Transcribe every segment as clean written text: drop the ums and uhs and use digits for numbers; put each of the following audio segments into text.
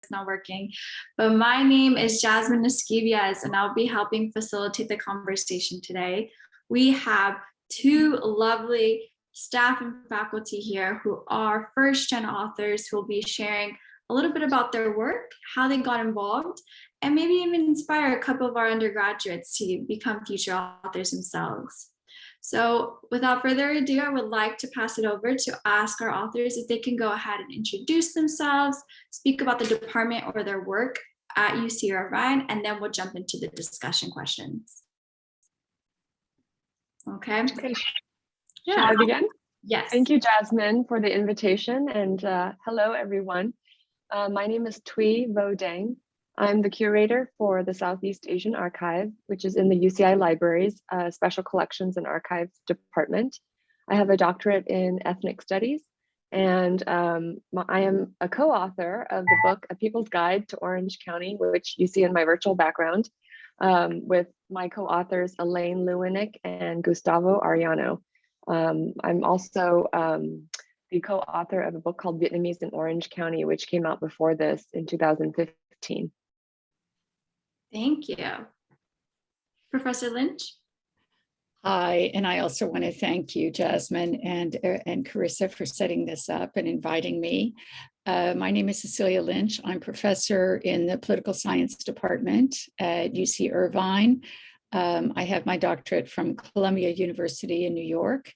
it's not working. But my name is Jasmine Esquivias, and I'll be helping facilitate the conversation today. We have two lovely staff and faculty here who are first-gen authors who will be sharing a little bit about their work, how they got involved, and maybe even inspire a couple of our undergraduates to become future authors themselves. So without further ado, I would like to pass it over to ask our authors if they can go ahead and introduce themselves, speak about the department or their work at UC Irvine, and then we'll jump into the discussion questions. Okay. Yeah. Shall I begin? Yes. Thank you, Jasmine, for the invitation, and hello, everyone. My name is Thuy Vo Dang. I'm the curator for the Southeast Asian Archive, which is in the UCI Libraries, Special Collections and Archives Department. I have a doctorate in ethnic studies, and I am a co-author of the book, A People's Guide to Orange County, which you see in my virtual background, with my co-authors Elaine Lewinick and Gustavo Arellano. I'm also the co-author of a book called Vietnamese in Orange County, which came out before this in 2015. Thank you. Professor Lynch? Hi, and I also want to thank you, Jasmine and Carissa, for setting this up and inviting me. My name is Cecilia Lynch. I'm professor in the political science department at UC Irvine. I have my doctorate from Columbia University in New York.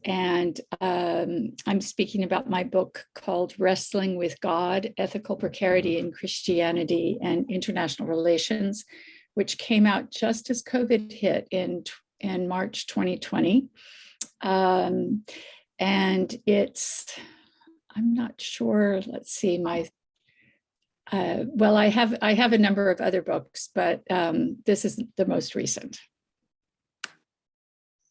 And I'm speaking about my book called Wrestling with God, Ethical Precarity in Christianity and International Relations, which came out just as COVID hit in March 2020. And it's, I'm not sure, let's see, well, I have a number of other books, but this is the most recent.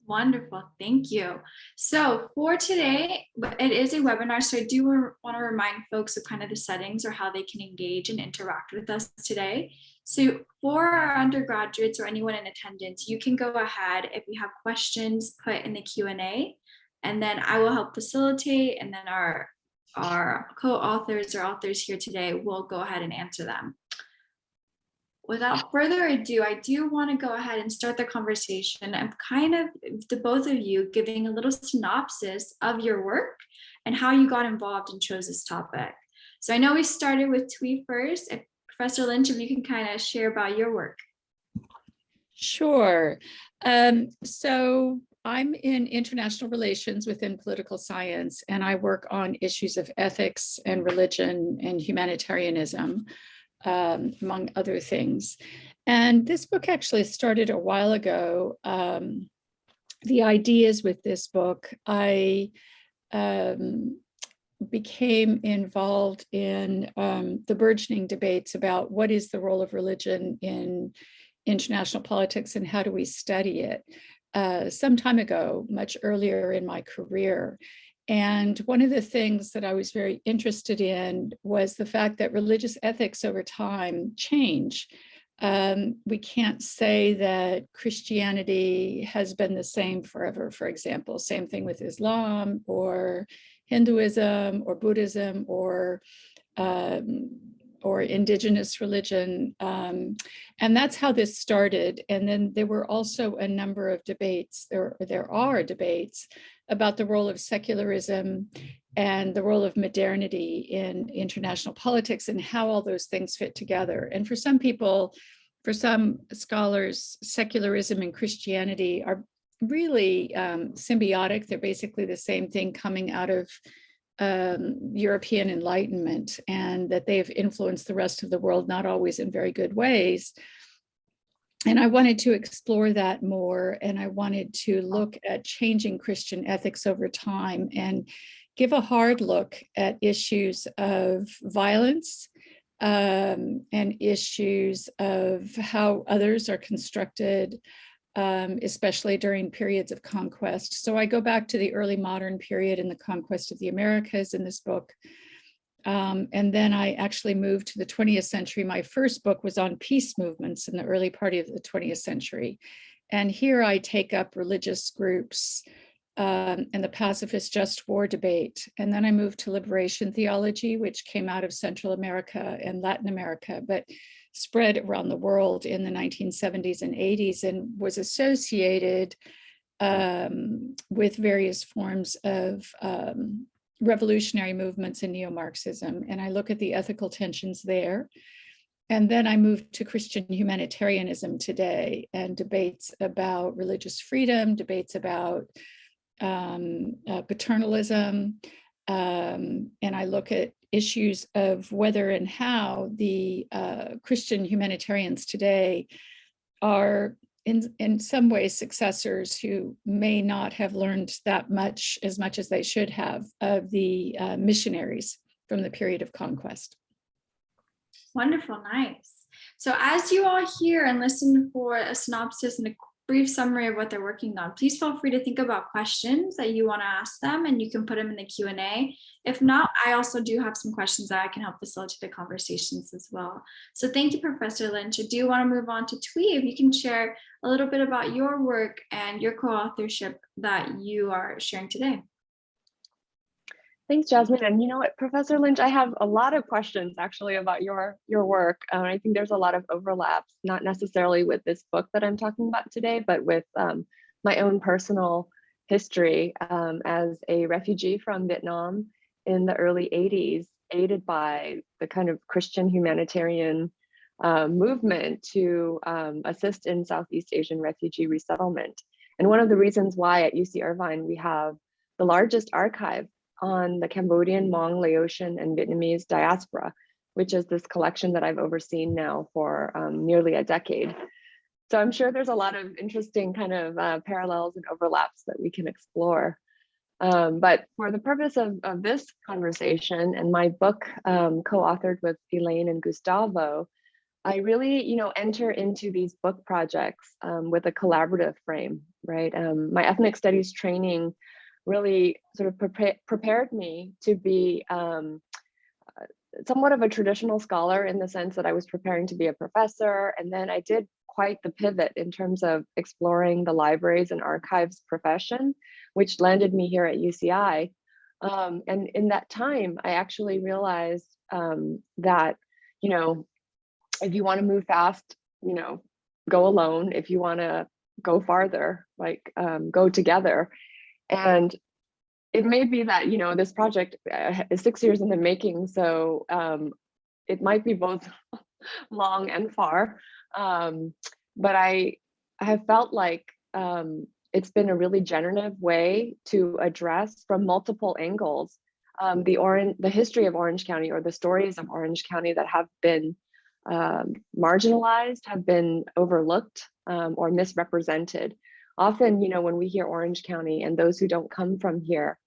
Wonderful, thank you. So for today, it is a webinar, so I do want to remind folks of kind of the settings or how they can engage and interact with us today. So for our undergraduates or anyone in attendance, you can go ahead if you have questions, put in the Q&A, and then I will help facilitate, and then our co-authors or authors here today will go ahead and answer them. Without further ado, I do want to go ahead and start the conversation and kind of the both of you giving a little synopsis of your work and how you got involved and chose this topic. So I know we started with Thuy first. If Professor Lynch, if you can kind of share about your work. Sure. So I'm in international relations within political science, and I work on issues of ethics and religion and humanitarianism, among other things. And this book actually started a while ago. The ideas with this book, I became involved in the burgeoning debates about what is the role of religion in international politics and how do we study it, some time ago, much earlier in my career. And one of the things that I was very interested in was the fact that religious ethics over time change. We can't say that Christianity has been the same forever, for example. Same thing with Islam or Hinduism or Buddhism or indigenous religion. And that's how this started. And then there were also a number of debates, there are debates about the role of secularism and the role of modernity in international politics and how all those things fit together. And for some people, for some scholars, secularism and Christianity are really symbiotic. They're basically the same thing coming out of European Enlightenment, and that they have influenced the rest of the world, not always in very good ways. And I wanted to explore that more, and I wanted to look at changing Christian ethics over time and give a hard look at issues of violence and issues of how others are constructed, especially during periods of conquest. So I go back to the early modern period in the conquest of the Americas in this book. And then I actually moved to the 20th century. My first book was on peace movements in the early part of the 20th century. And here I take up religious groups and the pacifist just war debate. And then I moved to liberation theology, which came out of Central America and Latin America, but spread around the world in the 1970s and 80s and was associated with various forms of revolutionary movements in neo-Marxism. And I look at the ethical tensions there. And then I moved to Christian humanitarianism today and debates about religious freedom, debates about paternalism. And I look at issues of whether and how the Christian humanitarians today are in some ways successors who may not have learned that much as they should have of the missionaries from the period of conquest. Wonderful, nice. So as you all hear and listen for a synopsis and a brief summary of what they're working on, please feel free to think about questions that you want to ask them, and you can put them in the Q&A. If not, I also do have some questions that I can help facilitate the conversations as well. So thank you, Professor Lynch. I do want to move on to Thuy, if you can share a little bit about your work and your co-authorship that you are sharing today. Thanks, Jasmine. And you know what, Professor Lynch, I have a lot of questions actually about your work. I think there's a lot of overlaps, not necessarily with this book that I'm talking about today, but with my own personal history as a refugee from Vietnam in the early 80s, aided by the kind of Christian humanitarian movement to assist in Southeast Asian refugee resettlement. And one of the reasons why at UC Irvine we have the largest archive on the Cambodian, Hmong, Laotian, and Vietnamese diaspora, which is this collection that I've overseen now for nearly a decade. So I'm sure there's a lot of interesting kind of parallels and overlaps that we can explore. But for the purpose of this conversation and my book co-authored with Elaine and Gustavo, I really, enter into these book projects with a collaborative frame, right? My ethnic studies training really sort of prepared me to be somewhat of a traditional scholar in the sense that I was preparing to be a professor. And then I did quite the pivot in terms of exploring the libraries and archives profession, which landed me here at UCI. And in that time, I actually realized that, if you want to move fast, go alone. If you want to go farther, go together. And it may be that, this project is 6 years in the making, so it might be both long and far. But I have felt like it's been a really generative way to address from multiple angles the history of Orange County, or the stories of Orange County that have been marginalized, have been overlooked, or misrepresented. Often, when we hear Orange County, and those who don't come from here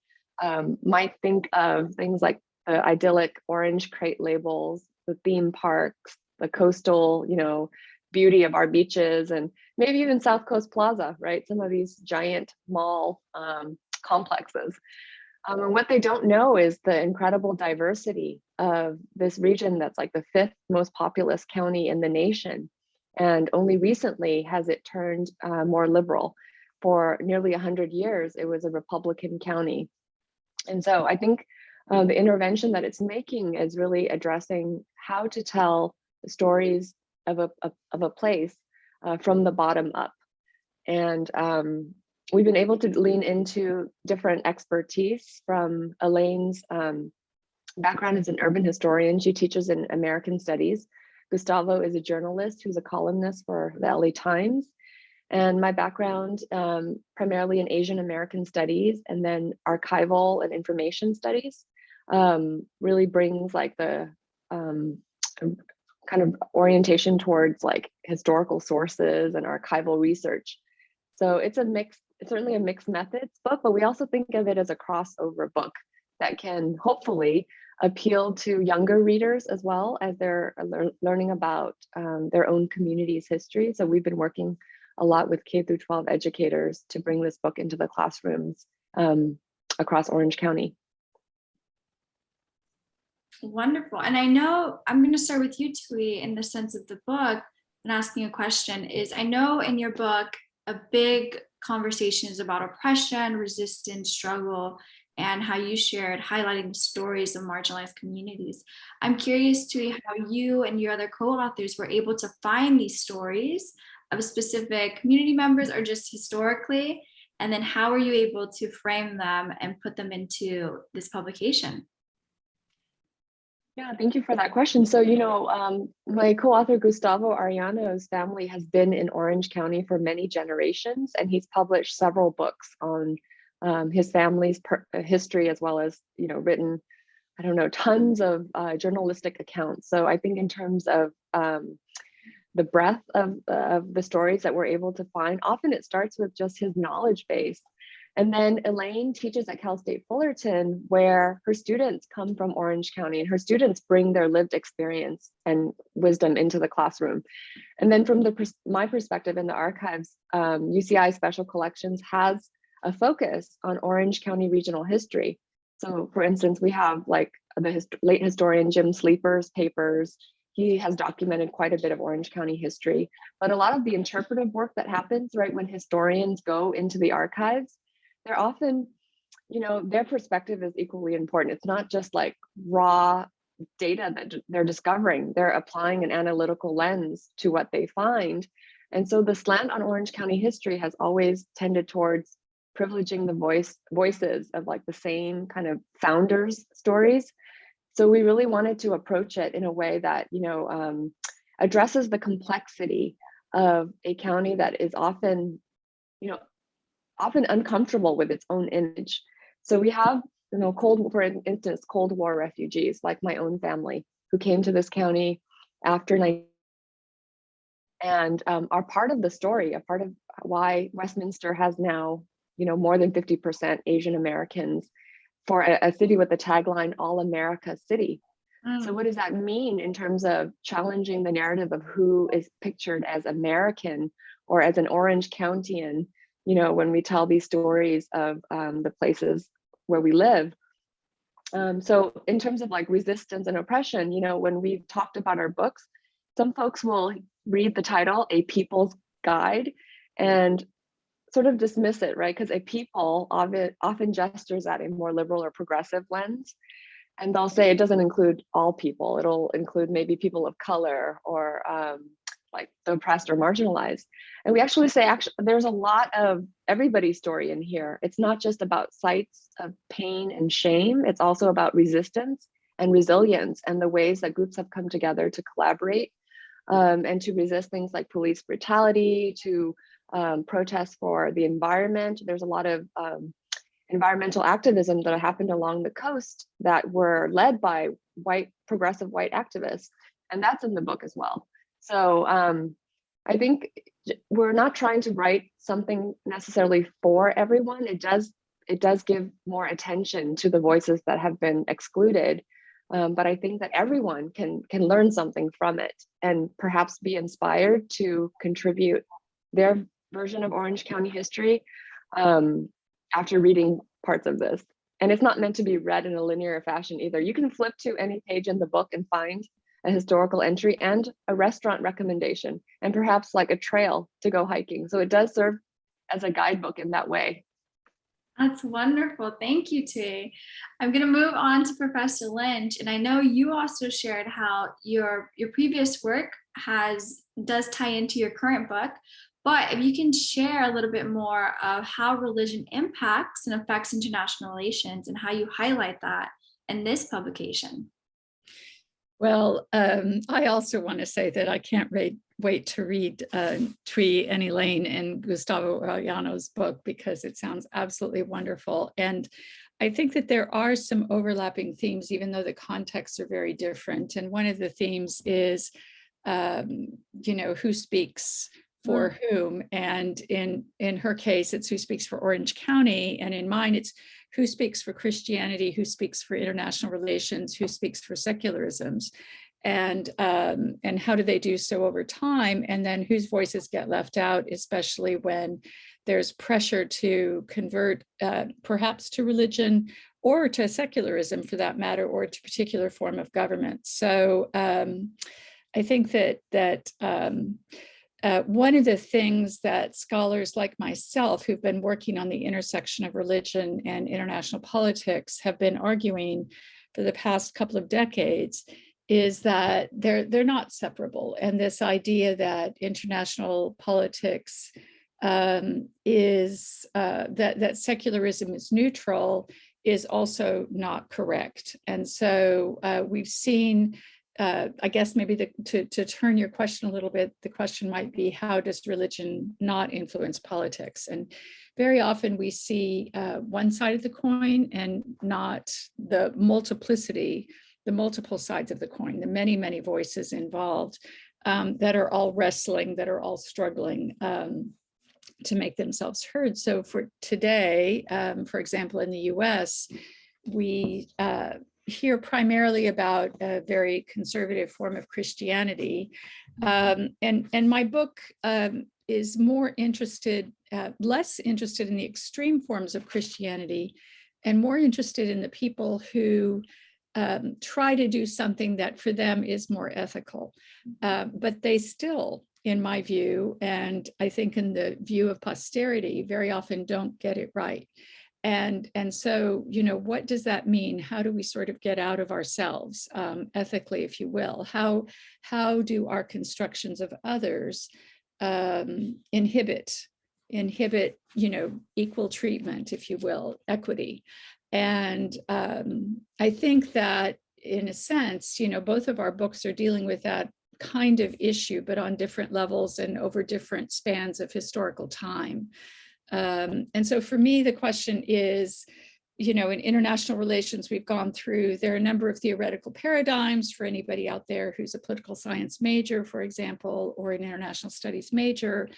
might think of things like the idyllic orange crate labels, the theme parks, the coastal, beauty of our beaches, and maybe even South Coast Plaza, right? Some of these giant mall complexes. And what they don't know is the incredible diversity of this region that's like the 5th most populous county in the nation. And only recently has it turned more liberal. For nearly 100 years, it was a Republican county. And so I think the intervention that it's making is really addressing how to tell the stories of a place from the bottom up. And we've been able to lean into different expertise from Elaine's background as an urban historian. She teaches in American Studies. Gustavo is a journalist who's a columnist for the LA Times. And my background, primarily in Asian American studies and then archival and information studies, really brings like the kind of orientation towards like historical sources and archival research. So it's certainly a mixed methods book, but we also think of it as a crossover book that can hopefully appeal to younger readers as well as they're learning about their own community's history. So we've been working a lot with K through 12 educators to bring this book into the classrooms across Orange County. Wonderful. And I know I'm going to start with you, Thuy, in the sense of the book and asking a question is, I know in your book, a big conversations about oppression, resistance, struggle, and how you shared highlighting the stories of marginalized communities. I'm curious to how you and your other co-authors were able to find these stories of specific community members or just historically, and then how are you able to frame them and put them into this publication? Yeah, thank you for that question. So, my co-author Gustavo Arellano's family has been in Orange County for many generations, and he's published several books on his family's history, as well as, written, tons of journalistic accounts. So I think in terms of the breadth of the stories that we're able to find, often it starts with just his knowledge base. And then Elaine teaches at Cal State Fullerton, where her students come from Orange County, and her students bring their lived experience and wisdom into the classroom. And then from my perspective in the archives, UCI Special Collections has a focus on Orange County regional history. So for instance, we have like the late historian Jim Sleeper's papers. He has documented quite a bit of Orange County history, but a lot of the interpretive work that happens right when historians go into the archives, they're often, their perspective is equally important. It's not just like raw data that they're discovering. They're applying an analytical lens to what they find. And so the slant on Orange County history has always tended towards privileging the voices of like the same kind of founders' stories. So we really wanted to approach it in a way that, addresses the complexity of a county that is often uncomfortable with its own image. So we have, for instance, Cold War refugees, like my own family, who came to this county after and are part of the story, a part of why Westminster has now, more than 50% Asian Americans, for a city with the tagline, All America City. So what does that mean in terms of challenging the narrative of who is pictured as American or as an Orange Countian, when we tell these stories of the places where we live? So in terms of like resistance and oppression, when we've talked about our books, some folks will read the title, A People's Guide, and sort of dismiss it, right? Because a people often gestures at a more liberal or progressive lens. And they'll say it doesn't include all people. It'll include maybe people of color or like the oppressed or marginalized. And we actually say, there's a lot of everybody's story in here. It's not just about sites of pain and shame. It's also about resistance and resilience and the ways that groups have come together to collaborate and to resist things like police brutality, to protests for the environment. There's a lot of environmental activism that happened along the coast that were led by progressive white activists. And that's in the book as well. So I think we're not trying to write something necessarily for everyone. It does give more attention to the voices that have been excluded. But I think that everyone can learn something from it and perhaps be inspired to contribute their version of Orange County history after reading parts of this. And it's not meant to be read in a linear fashion either. You can flip to any page in the book and find a historical entry and a restaurant recommendation, and perhaps like a trail to go hiking. So it does serve as a guidebook in that way. That's wonderful. Thank you, Thuy. I'm going to move on to Professor Lynch. And I know you also shared how your previous work does tie into your current book. But if you can share a little bit more of how religion impacts and affects international relations and how you highlight that in this publication. Well, I also want to say that I can't wait to read Thuy and Elaine and Gustavo Arellano's book, because it sounds absolutely wonderful. And I think that there are some overlapping themes, even though the contexts are very different. And one of the themes is, who speaks for whom. And in her case, it's who speaks for Orange County. And in mine, it's who speaks for Christianity, who speaks for international relations, who speaks for secularisms, and how do they do so over time? And then whose voices get left out, especially when there's pressure to convert perhaps to religion or to secularism for that matter, or to a particular form of government. So I think that one of the things that scholars like myself who've been working on the intersection of religion and international politics have been arguing for the past couple of decades is that they're not separable. And this idea that international politics is that secularism is neutral is also not correct. And so we've seen, I guess maybe to turn your question a little bit, the question might be, how does religion not influence politics? And very often we see one side of the coin and not the multiplicity, the multiple sides of the coin, the many, many voices involved that are all wrestling, that are all struggling to make themselves heard. So for today, for example, in the US, we hear primarily about a very conservative form of Christianity. And my book is more interested, less interested in the extreme forms of Christianity and more interested in the people who try to do something that for them is more ethical. But they still, in my view, and I think in the view of posterity, very often don't get it right. And so, you know, what does that mean? How do we sort of get out of ourselves, ethically, if you will? How do our constructions of others inhibit, you know, equal treatment, if you will, equity? And I think that in a sense, you know, both of our books are dealing with that kind of issue, but on different levels and over different spans of historical time. And so for me, the question is, you know, in international relations, we've gone through, there are a number of theoretical paradigms for anybody out there who's a political science major, for example, or an international studies major.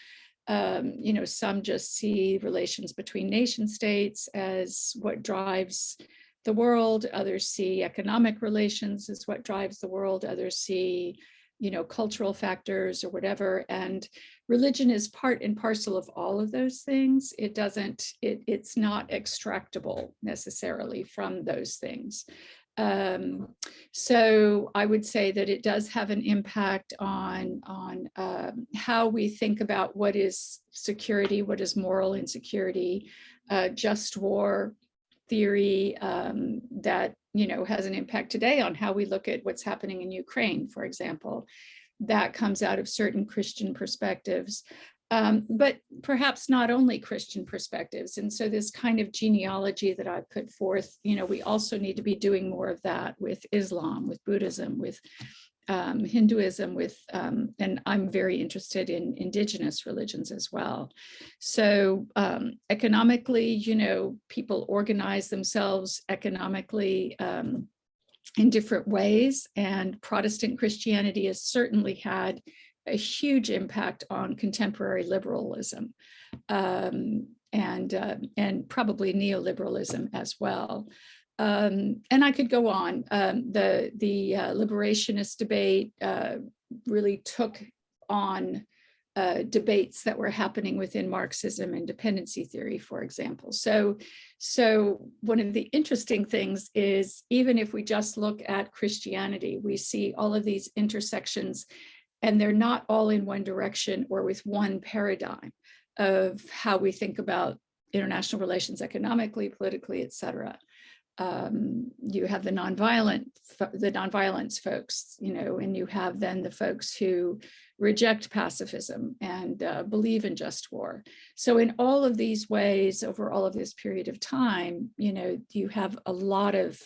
You know, some just see relations between nation states as what drives the world. Others see economic relations as what drives the world. Others see, you know, cultural factors or whatever. And religion is part and parcel of all of those things. It's not extractable necessarily from those things. So I would say that it does have an impact on how we think about what is security, what is moral insecurity, just war theory that, you know, has an impact today on how we look at what's happening in Ukraine, for example. That comes out of certain Christian perspectives, but perhaps not only Christian perspectives. And so this kind of genealogy that I put forth, you know, we also need to be doing more of that with Islam, with Buddhism, with Hinduism, with, and I'm very interested in indigenous religions as well. So economically, you know, people organize themselves economically in different ways, and Protestant Christianity has certainly had a huge impact on contemporary liberalism and probably neoliberalism as well. And I could go on. The Liberationist Debate really took on debates that were happening within Marxism and dependency theory, for example. So one of the interesting things is, even if we just look at Christianity, we see all of these intersections, and they're not all in one direction or with one paradigm of how we think about international relations economically, politically, et cetera. You have the nonviolence folks, you know, and you have then the folks who reject pacifism and believe in just war. So in all of these ways, over all of this period of time, you know, you have a lot of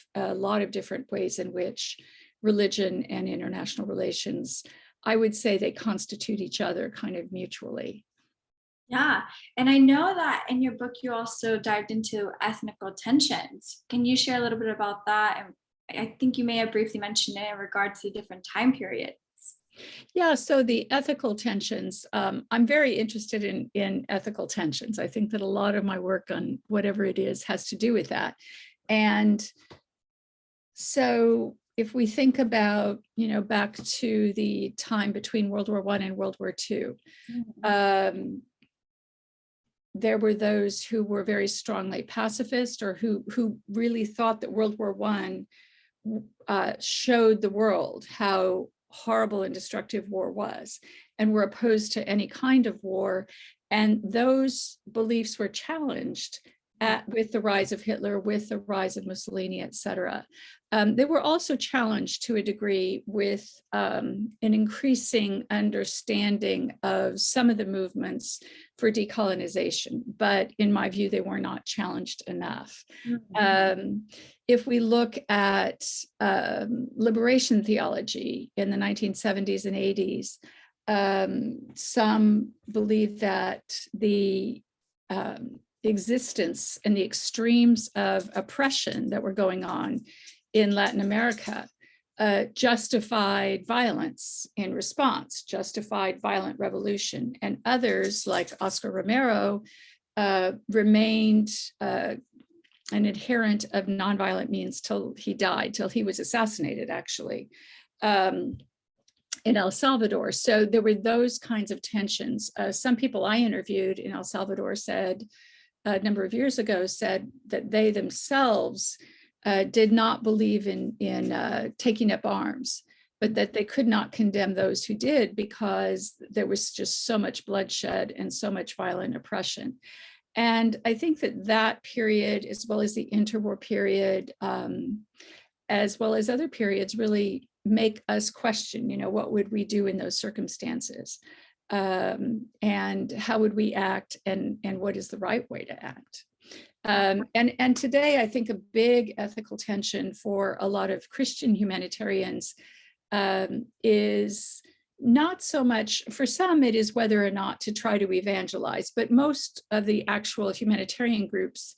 different ways in which religion and international relations, I would say, they constitute each other kind of mutually. Yeah, and I know that in your book, you also dived into ethnical tensions. Can you share a little bit about that? And I think you may have briefly mentioned it in regards to different time periods. Yeah, so the ethical tensions, I'm very interested in ethical tensions. I think that a lot of my work on whatever it is has to do with that. And so if we think about, you know, back to the time between World War I and World War II, there were those who were very strongly pacifist, or who really thought that World War I showed the world how horrible and destructive war was, and were opposed to any kind of war. And those beliefs were challenged with the rise of Hitler, with the rise of Mussolini, et cetera. They were also challenged to a degree with an increasing understanding of some of the movements for decolonization, but in my view, they were not challenged enough. If we look at liberation theology in the 1970s and 80s, some believe that the existence and the extremes of oppression that were going on in Latin America justified violence in response, justified violent revolution. And others, like Oscar Romero, remained an adherent of nonviolent means till he died, till he was assassinated, actually, in El Salvador. So there were those kinds of tensions. Some people I interviewed in El Salvador said, a number of years ago, said that they themselves did not believe in taking up arms, but that they could not condemn those who did because there was just so much bloodshed and so much violent oppression. And I think that that period, as well as the interwar period, as well as other periods, really make us question, what would we do in those circumstances? And how would we act, and what is the right way to act? And today, I think a big ethical tension for a lot of Christian humanitarians is not so much, for some, it is whether or not to try to evangelize, but most of the actual humanitarian groups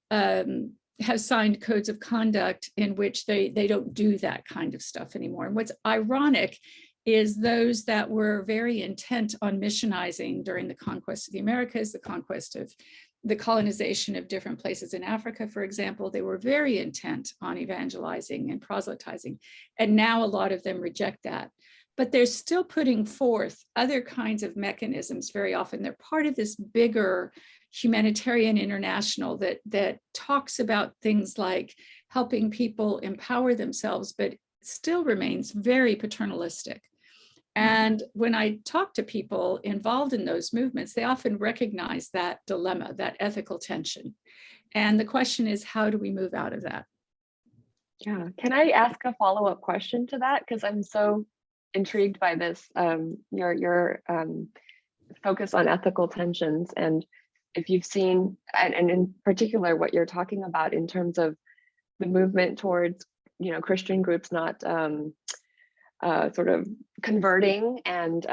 have signed codes of conduct in which they don't do that kind of stuff anymore. And what's ironic is those that were very intent on missionizing during the conquest of the Americas, the conquest of the colonization of different places in Africa, for example, they were very intent on evangelizing and proselytizing. And now a lot of them reject that. But they're still putting forth other kinds of mechanisms very often. They're part of this bigger humanitarian international that talks about things like helping people empower themselves, but still remains very paternalistic. And when I talk to people involved in those movements, they often recognize that dilemma, that ethical tension. And the question is, how do we move out of that? Yeah, can I ask a follow-up question to that? Because I'm so intrigued by this, your focus on ethical tensions, and if you've seen, and in particular, what you're talking about in terms of the movement towards, Christian groups not sort of converting and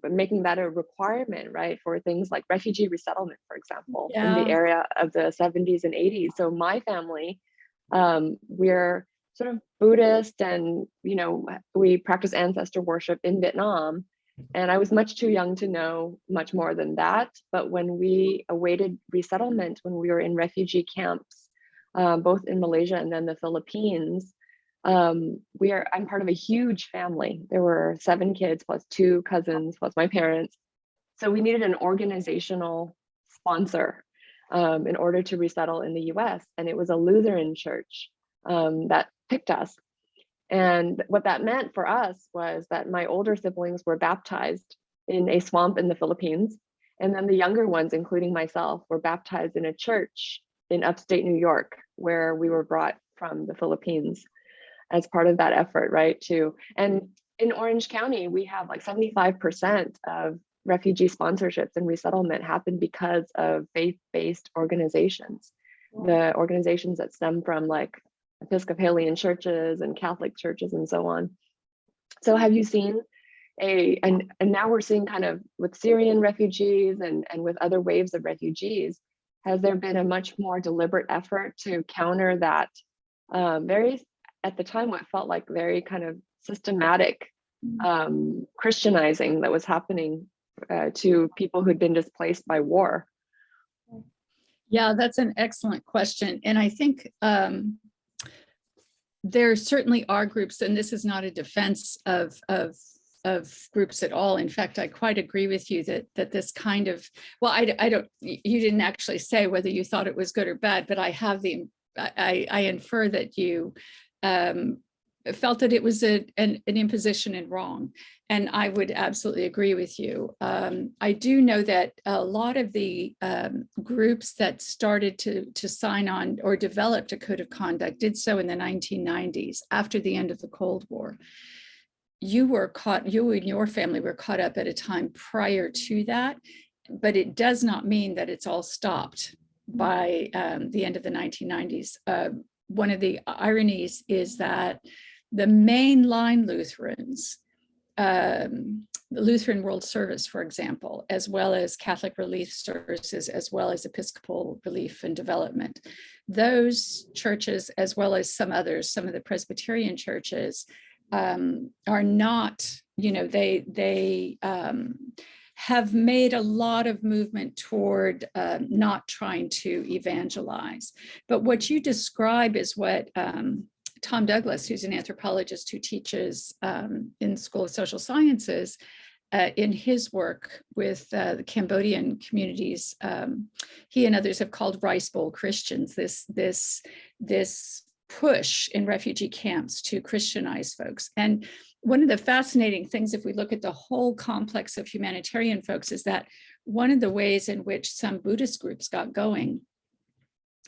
making that a requirement, right, for things like refugee resettlement, for example, in the area of the 70s and 80s. So my family, we're sort of Buddhist, and we practice ancestor worship in Vietnam. And I was much too young to know much more than that. But when we awaited resettlement, when we were in refugee camps, both in Malaysia and then the Philippines, I'm part of a huge family. There were 7 kids plus 2 cousins plus my parents. So we needed an organizational sponsor in order to resettle in the US. And it was a Lutheran church that picked us. And what that meant for us was that my older siblings were baptized in a swamp in the Philippines. And then the younger ones, including myself, were baptized in a church in upstate New York, where we were brought from the Philippines as part of that effort, right? And in Orange County, we have like 75% of refugee sponsorships and resettlement happen because of faith-based organizations. The organizations that stem from like Episcopalian churches and Catholic churches and so on. So have you seen and now we're seeing kind of with Syrian refugees and with other waves of refugees, has there been a much more deliberate effort to counter that very, at the time, what felt like very kind of systematic Christianizing that was happening to people who'd been displaced by war? Yeah, that's an excellent question. And I think there certainly are groups, and this is not a defense of groups at all. In fact, I quite agree with you that this kind of, well, I don't, you didn't actually say whether you thought it was good or bad, but I infer that you felt that it was an imposition and wrong. And I would absolutely agree with you. I do know that a lot of the groups that started to sign on or developed a code of conduct did so in the 1990s, after the end of the Cold War. You and your family were caught up at a time prior to that, but it does not mean that it's all stopped by the end of the 1990s. One of the ironies is that the mainline Lutherans, the Lutheran World Service, for example, as well as Catholic Relief Services, as well as Episcopal Relief and Development, those churches, as well as some others, some of the Presbyterian churches, are not, they have made a lot of movement toward not trying to evangelize. But what you describe is what Tom Douglas, who's an anthropologist who teaches in the School of Social Sciences, in his work with the Cambodian communities, he and others have called rice bowl Christians, this push in refugee camps to Christianize folks. And one of the fascinating things, if we look at the whole complex of humanitarian folks, is that one of the ways in which some Buddhist groups got going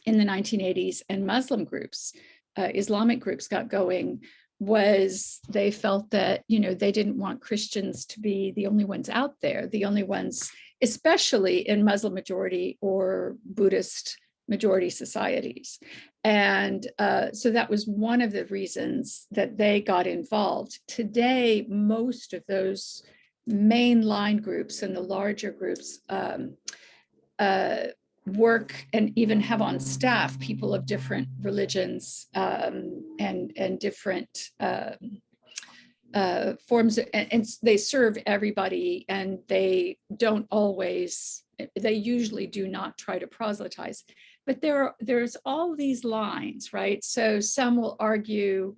in the 1980s and Muslim groups, Islamic groups got going, was they felt that, they didn't want Christians to be the only ones out there, the only ones, especially in Muslim majority or Buddhist majority societies. And so that was one of the reasons that they got involved. Today, most of those mainline groups and the larger groups work and even have on staff people of different religions and different forms, and they serve everybody, and they usually do not try to proselytize. But there's all these lines, right? So some will argue,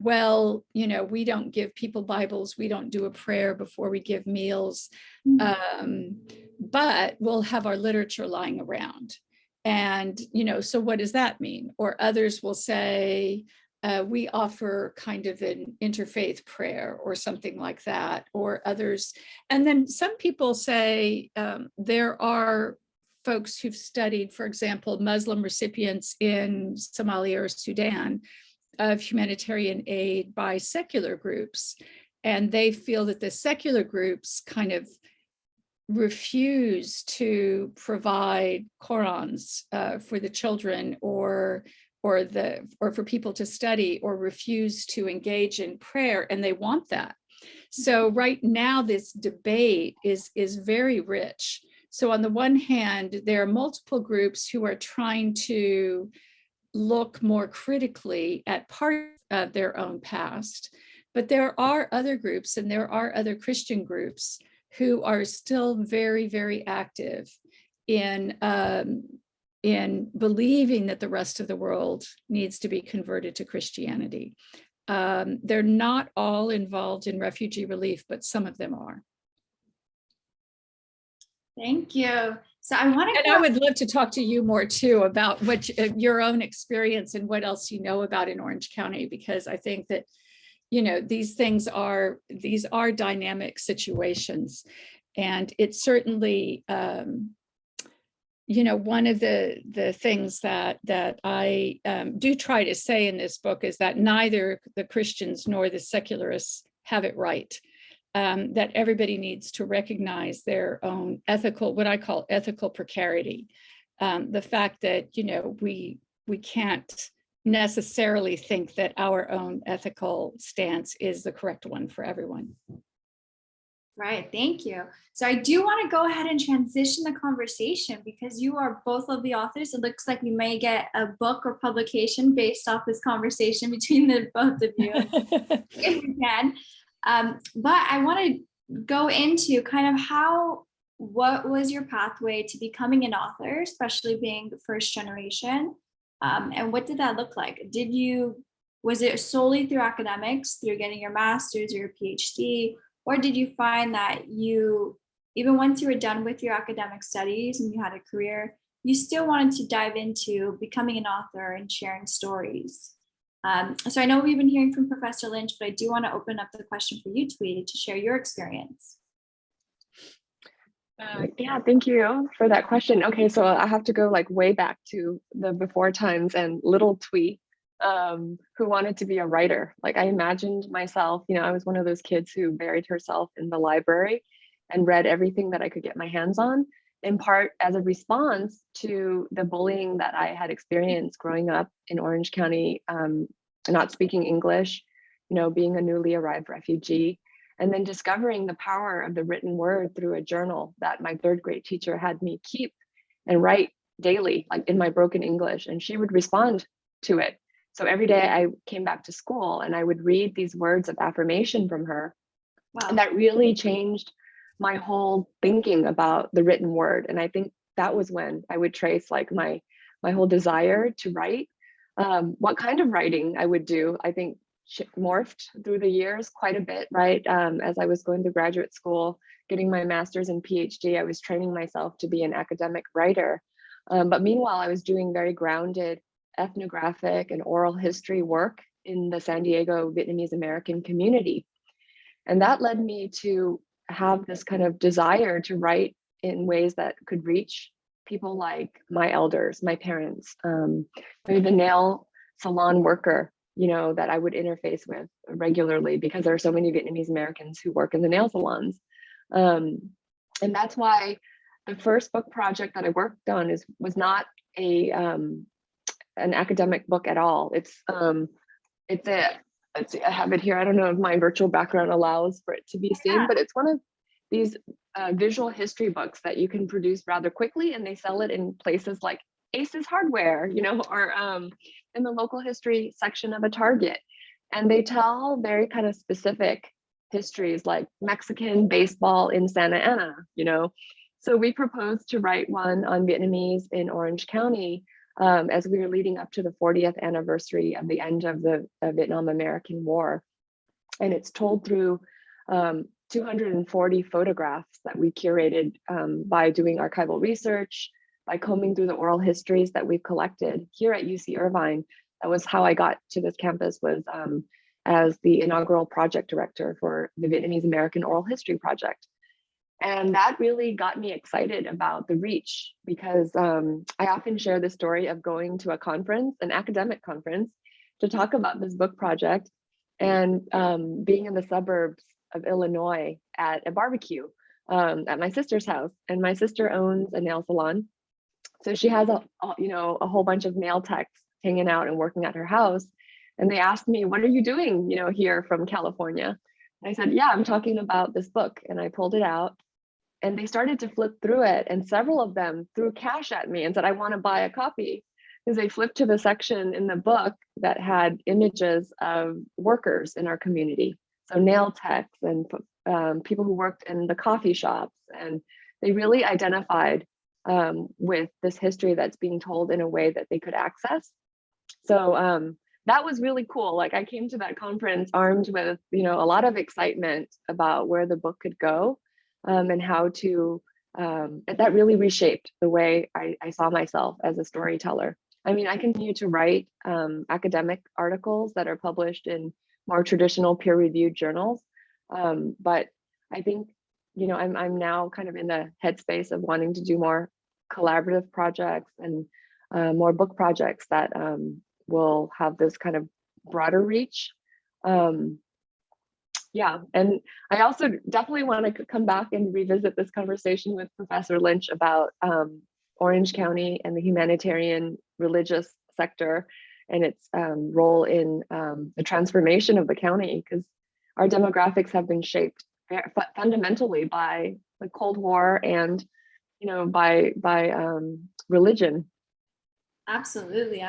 well, we don't give people Bibles, we don't do a prayer before we give meals, but we'll have our literature lying around. And, so what does that mean? Or others will say, we offer kind of an interfaith prayer or something like that, or others. And then some people say there are folks who've studied, for example, Muslim recipients in Somalia or Sudan of humanitarian aid by secular groups. And they feel that the secular groups kind of refuse to provide Qurans for the children or for people to study, or refuse to engage in prayer, and they want that. So right now this debate is very rich. So on the one hand, there are multiple groups who are trying to look more critically at part of their own past, but there are other groups, and there are other Christian groups who are still very, very active in believing that the rest of the world needs to be converted to Christianity. They're not all involved in refugee relief, but some of them are. Thank you. So I would love to talk to you more too about what your own experience and what else you know about in Orange County, because I think that these are dynamic situations, and it's certainly one of the things that I do try to say in this book is that neither the Christians nor the secularists have it right. That everybody needs to recognize their own ethical, what I call ethical precarity. The fact that, we can't necessarily think that our own ethical stance is the correct one for everyone. Right, thank you. So I do want to go ahead and transition the conversation, because you are both of the authors. It looks like we may get a book or publication based off this conversation between the both of you, if we can. But I want to go into kind of what was your pathway to becoming an author, especially being the first generation? And what did that look like? Was it solely through academics, through getting your master's or your PhD? Or did you find that you, even once you were done with your academic studies and you had a career, you still wanted to dive into becoming an author and sharing stories? So I know we've been hearing from Professor Lynch, but I do want to open up the question for you, Thuy, to share your experience. Yeah, thank you for that question. Okay, so I have to go like way back to the before times and little Thuy, who wanted to be a writer. Like I imagined myself, I was one of those kids who buried herself in the library and read everything that I could get my hands on, in part as a response to the bullying that I had experienced growing up in Orange County, not speaking English, being a newly arrived refugee. And then discovering the power of the written word through a journal that my third grade teacher had me keep and write daily, like in my broken English, and she would respond to it. So every day I came back to school and I would read these words of affirmation from her. Wow. And that really changed my whole thinking about the written word. And I think that was when I would trace like my whole desire to write. What kind of writing I would do, I think morphed through the years quite a bit, right? As I was going to graduate school, getting my master's and PhD, I was training myself to be an academic writer. But meanwhile, I was doing very grounded ethnographic and oral history work in the San Diego Vietnamese American community. And that led me to have this kind of desire to write in ways that could reach people like my elders, my parents, maybe the nail salon worker, that I would interface with regularly because there are so many Vietnamese Americans who work in the nail salons. And that's why the first book project that I worked on was not an academic book at all. I have it here. I don't know if my virtual background allows for it to be seen, but it's one of these visual history books that you can produce rather quickly, and they sell it in places like Aces Hardware, or in the local history section of a Target. And they tell very kind of specific histories like Mexican baseball in Santa Ana, So we proposed to write one on Vietnamese in Orange County as we were leading up to the 40th anniversary of the end of the Vietnam-American War. And it's told through 240 photographs that we curated by doing archival research, by combing through the oral histories that we've collected here at UC Irvine. That was how I got to this campus, was as the inaugural project director for the Vietnamese American Oral History Project. And that really got me excited about the reach, because I often share the story of going to a conference, an academic conference, to talk about this book project, and being in the suburbs of Illinois at a barbecue at my sister's house. And my sister owns a nail salon. So she has a whole bunch of nail techs hanging out and working at her house. And they asked me, "What are you doing, here from California?" And I said, "Yeah, I'm talking about this book." And I pulled it out, and they started to flip through it. And several of them threw cash at me and said, "I want to buy a copy." Because they flipped to the section in the book that had images of workers in our community. So nail techs and people who worked in the coffee shops. And they really identified with this history that's being told in a way that they could access. So that was really cool. Like I came to that conference armed with, a lot of excitement about where the book could go, and how to, that really reshaped the way I saw myself as a storyteller. I mean, I continue to write academic articles that are published in more traditional peer-reviewed journals. But I think, I'm now kind of in the headspace of wanting to do more collaborative projects and more book projects that will have this kind of broader reach. Yeah, and I also definitely want to come back and revisit this conversation with Professor Lynch about Orange County and the humanitarian religious sector and its role in the transformation of the county, because our demographics have been shaped fundamentally by the Cold War and by religion. Absolutely.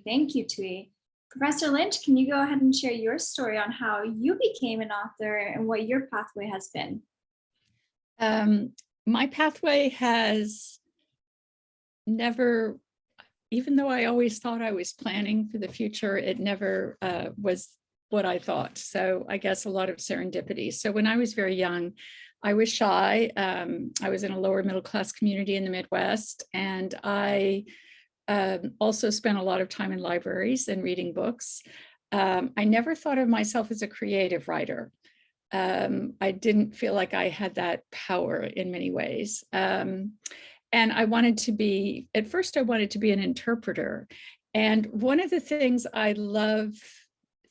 Thank you, Thuy. Professor Lynch, can you go ahead and share your story on how you became an author and what your pathway has been? My pathway has never, even though I always thought I was planning for the future, it never was what I thought. So I guess a lot of serendipity. So when I was very young, I was shy. I was in a lower middle class community in the Midwest, and I also spent a lot of time in libraries and reading books. I never thought of myself as a creative writer. I didn't feel like I had that power in many ways. And I wanted to be, at first I wanted to be an interpreter. And one of the things I love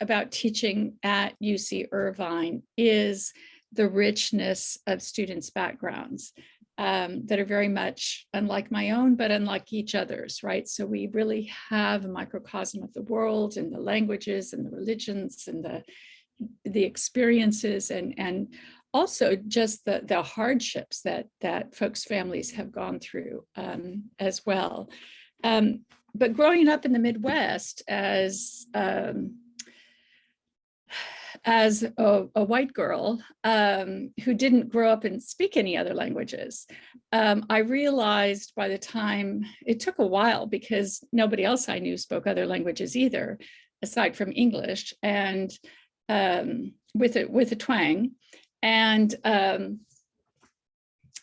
about teaching at UC Irvine is the richness of students' backgrounds that are very much unlike my own, but unlike each other's, right? So we really have a microcosm of the world and the languages and the religions and the experiences and also just the hardships that folks' families have gone through as well. But growing up in the Midwest as a white girl who didn't grow up and speak any other languages, I realized by the time, it took a while because nobody else I knew spoke other languages either, aside from English, and with a twang. And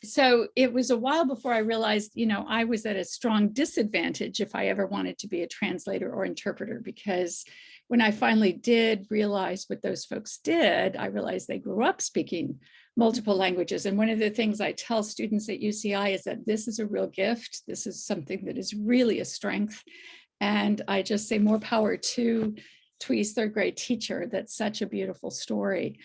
so it was a while before I realized, you know, I was at a strong disadvantage if I ever wanted to be a translator or interpreter, because when I finally did realize what those folks did, I realized they grew up speaking multiple languages. And one of the things I tell students at UCI is that this is a real gift. This is something that is really a strength. And I just say more power to Thuy's third grade teacher. That's such a beautiful story.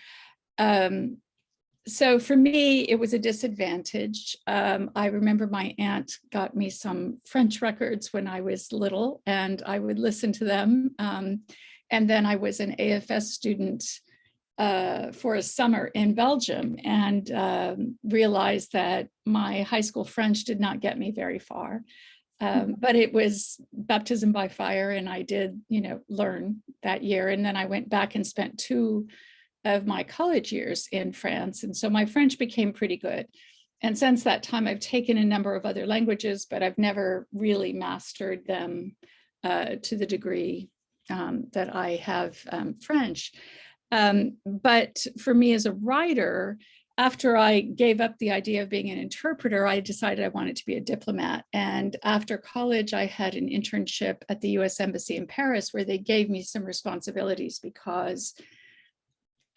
So for me, it was a disadvantage. I remember my aunt got me some French records when I was little, and I would listen to them. And then I was an AFS student for a summer in Belgium, and realized that my high school French did not get me very far. But it was baptism by fire, and I did, you know, learn that year. And then I went back and spent 2 of my college years in France. And so my French became pretty good. And since that time, I've taken a number of other languages, but I've never really mastered them to the degree that I have French. But for me as a writer, after I gave up the idea of being an interpreter, I decided I wanted to be a diplomat. And after college, I had an internship at the US Embassy in Paris, where they gave me some responsibilities because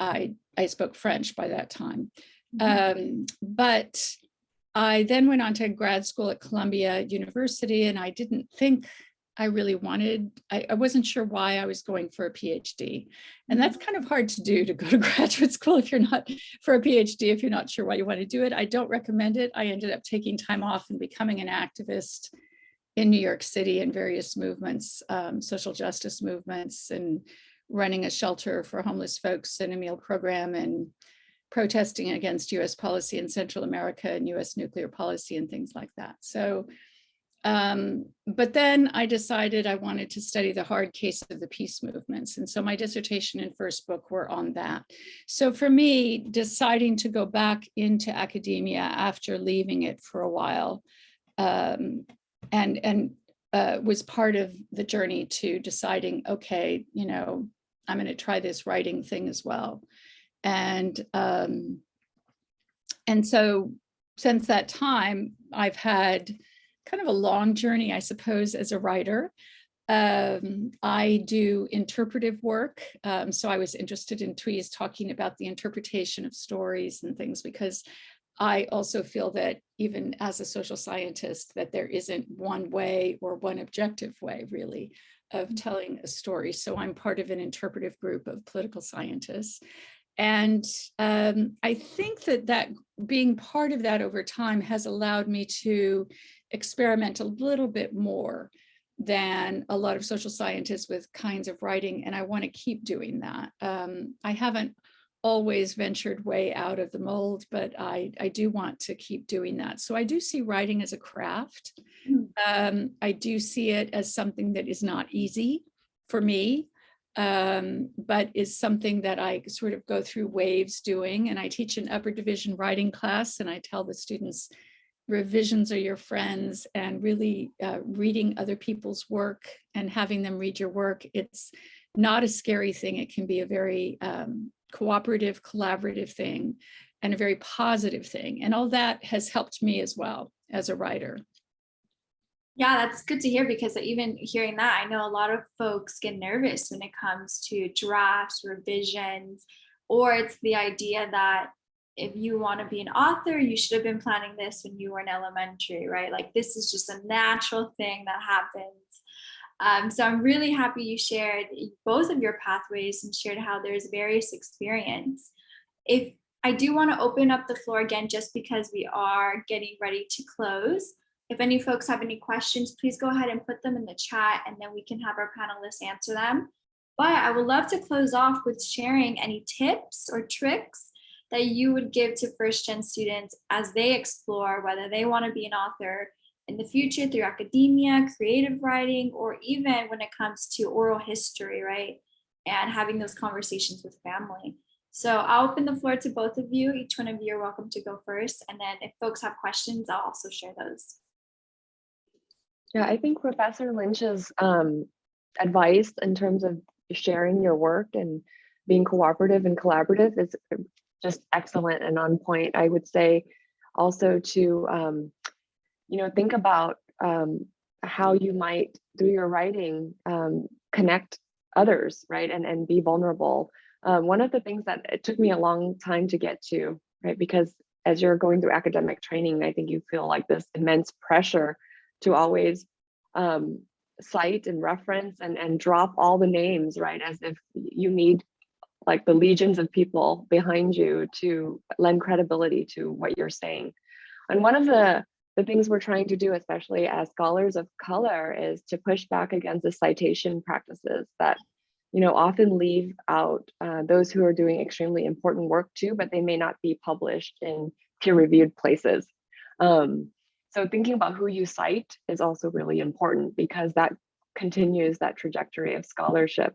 I spoke French by that time. But I then went on to grad school at Columbia University, and I didn't think I really wanted, I wasn't sure why I was going for a PhD. And that's kind of hard to do, to go to graduate school if you're not, for a PhD, if you're not sure why you want to do it. I don't recommend it. I ended up taking time off and becoming an activist in New York City in various movements, social justice movements, and running a shelter for homeless folks and a meal program, and protesting against US policy in Central America and US nuclear policy and things like that. So, but then I decided I wanted to study the hard case of the peace movements. And so my dissertation and first book were on that. So for me, deciding to go back into academia after leaving it for a while, was part of the journey to deciding, okay, you know, I'm going to try this writing thing as well. And so since that time, I've had kind of a long journey, I suppose, as a writer. I do interpretive work. So I was interested in Thuy's talking about the interpretation of stories and things, because I also feel that even as a social scientist, that there isn't one way or one objective way, really, of telling a story. So I'm part of an interpretive group of political scientists. And I think that being part of that over time has allowed me to experiment a little bit more than a lot of social scientists with kinds of writing. And I want to keep doing that. I haven't always ventured way out of the mold, but I do want to keep doing that. So I do see writing as a craft. I do see it as something that is not easy for me, but is something that I sort of go through waves doing. And I teach an upper division writing class, and I tell the students, revisions are your friends, and really reading other people's work and having them read your work. It's not a scary thing. It can be a very cooperative, collaborative thing, and a very positive thing. And all that has helped me as well as a writer. Yeah, that's good to hear, because even hearing that, I know a lot of folks get nervous when it comes to drafts, revisions, or it's the idea that if you want to be an author, you should have been planning this when you were in elementary, right? Like this is just a natural thing that happens. So I'm really happy you shared both of your pathways and shared how there's various experience. If I do want to open up the floor again, just because we are getting ready to close. If any folks have any questions, please go ahead and put them in the chat, and then we can have our panelists answer them. But I would love to close off with sharing any tips or tricks that you would give to first-gen students as they explore whether they want to be an author in the future through academia, creative writing, or even when it comes to oral history, right? And having those conversations with family. So I'll open the floor to both of you. Each one of you are welcome to go first. And then if folks have questions, I'll also share those. Yeah, I think Professor Lynch's advice in terms of sharing your work and being cooperative and collaborative is just excellent and on point. I would say also to, think about how you might, through your writing, connect others, right? And be vulnerable. One of the things that it took me a long time to get to, right? Because as you're going through academic training, I think you feel like this immense pressure to always cite and reference and drop all the names, right? As if you need like the legions of people behind you to lend credibility to what you're saying. And one of the things we're trying to do, especially as scholars of color, is to push back against the citation practices that often leave out those who are doing extremely important work too, but they may not be published in peer-reviewed places. So thinking about who you cite is also really important, because that continues that trajectory of scholarship.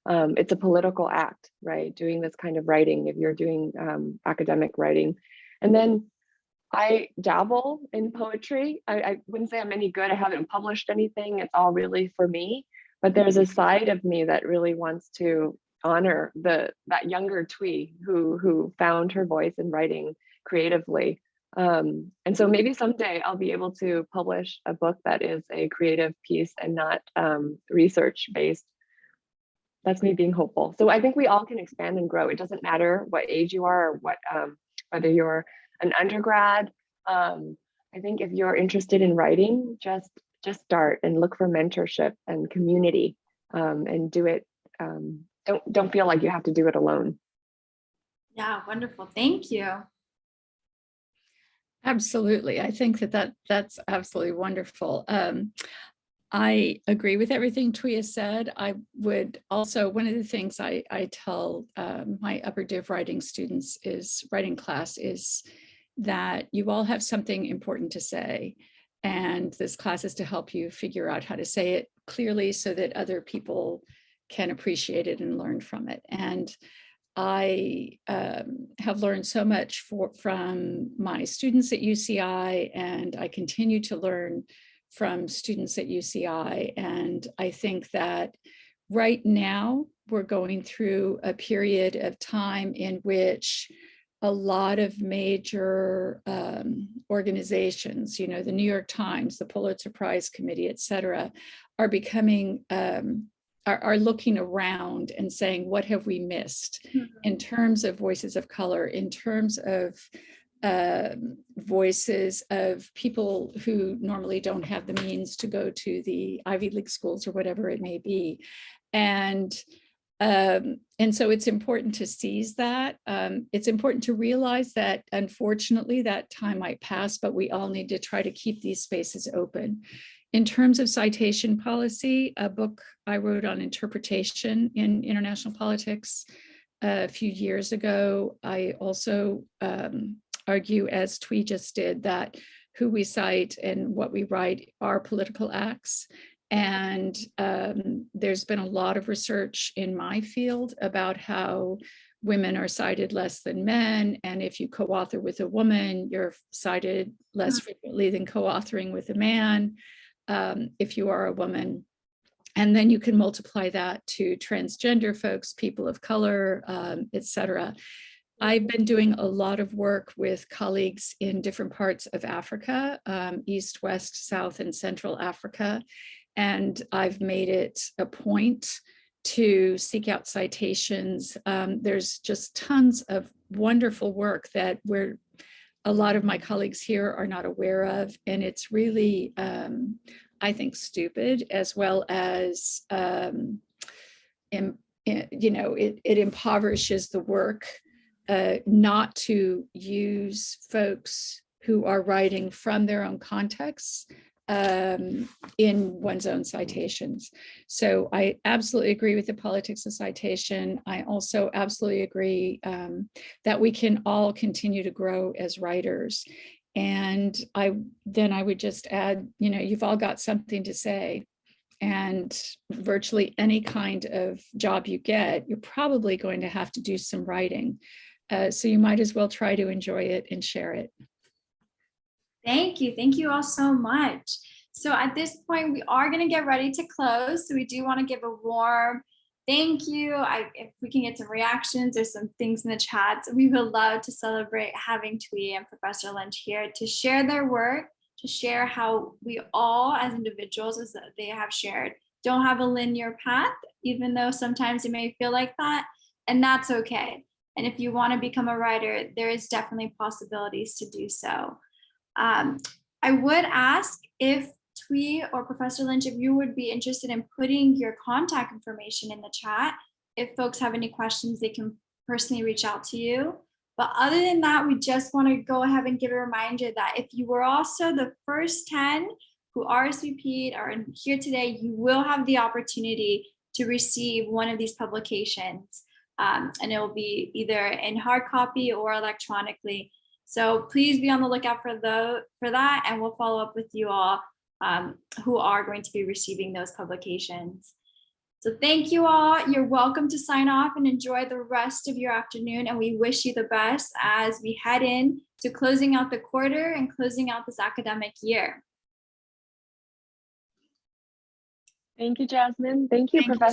It's a political act, right? Doing this kind of writing, if you're doing academic writing. And then I dabble in poetry. I wouldn't say I'm any good. I haven't published anything. It's all really for me. But there's a side of me that really wants to honor that younger Thuy who found her voice in writing creatively. And so maybe someday I'll be able to publish a book that is a creative piece and not research based. That's me being hopeful. So I think we all can expand and grow. It doesn't matter what age you are or what whether you're an undergrad. I think if you're interested in writing, just start and look for mentorship and community, and do it. Don't feel like you have to do it alone. Yeah, wonderful. Thank you. Absolutely. I think that's absolutely wonderful. I agree with everything Thuy has said. I would also, one of the things I tell my upper div writing students writing class is that you all have something important to say. And this class is to help you figure out how to say it clearly so that other people can appreciate it and learn from it. And I have learned so much from my students at UCI, and I continue to learn from students at UCI. And I think that right now we're going through a period of time in which a lot of major organizations, the New York Times, the Pulitzer Prize Committee, et cetera, are becoming, are looking around and saying, what have we missed in terms of voices of color, in terms of voices of people who normally don't have the means to go to the Ivy League schools or whatever it may be. And so it's important to seize that. It's important to realize that unfortunately that time might pass, but we all need to try to keep these spaces open. In terms of citation policy, a book I wrote on interpretation in international politics a few years ago, I also argue, as Thuy just did, that who we cite and what we write are political acts. And there's been a lot of research in my field about how women are cited less than men. And if you co-author with a woman, you're cited less frequently than co-authoring with a man, if you are a woman. And then you can multiply that to transgender folks, people of color, et cetera. I've been doing a lot of work with colleagues in different parts of Africa, East, West, South, and Central Africa. And I've made it a point to seek out citations. There's just tons of wonderful work that a lot of my colleagues here are not aware of. And it's really, I think, stupid, as well as, it impoverishes the work not to use folks who are writing from their own contexts in one's own citations. So I absolutely agree with the politics of citation. I also absolutely agree that we can all continue to grow as writers. And I would just add, you've all got something to say. And virtually any kind of job you get, you're probably going to have to do some writing. So you might as well try to enjoy it and share it. Thank you. Thank you all so much. So at this point, we are going to get ready to close. So we do want to give a warm thank you. If we can get some reactions or some things in the chat, we would love to celebrate having Thuy and Professor Lynch here to share their work, to share how we all as individuals, as they have shared, don't have a linear path, even though sometimes it may feel like that, and that's okay. And if you want to become a writer, there is definitely possibilities to do so. I would ask if Thuy or Professor Lynch, if you would be interested in putting your contact information in the chat. If folks have any questions, they can personally reach out to you. But other than that, we just want to go ahead and give a reminder that if you were also the first 10 who RSVP'd or are here today, you will have the opportunity to receive one of these publications. And it will be either in hard copy or electronically. So please be on the lookout for that, and we'll follow up with you all who are going to be receiving those publications. So thank you all. You're welcome to sign off and enjoy the rest of your afternoon. And we wish you the best as we head in to closing out the quarter and closing out this academic year. Thank you, Jasmine. Thank you, Professor.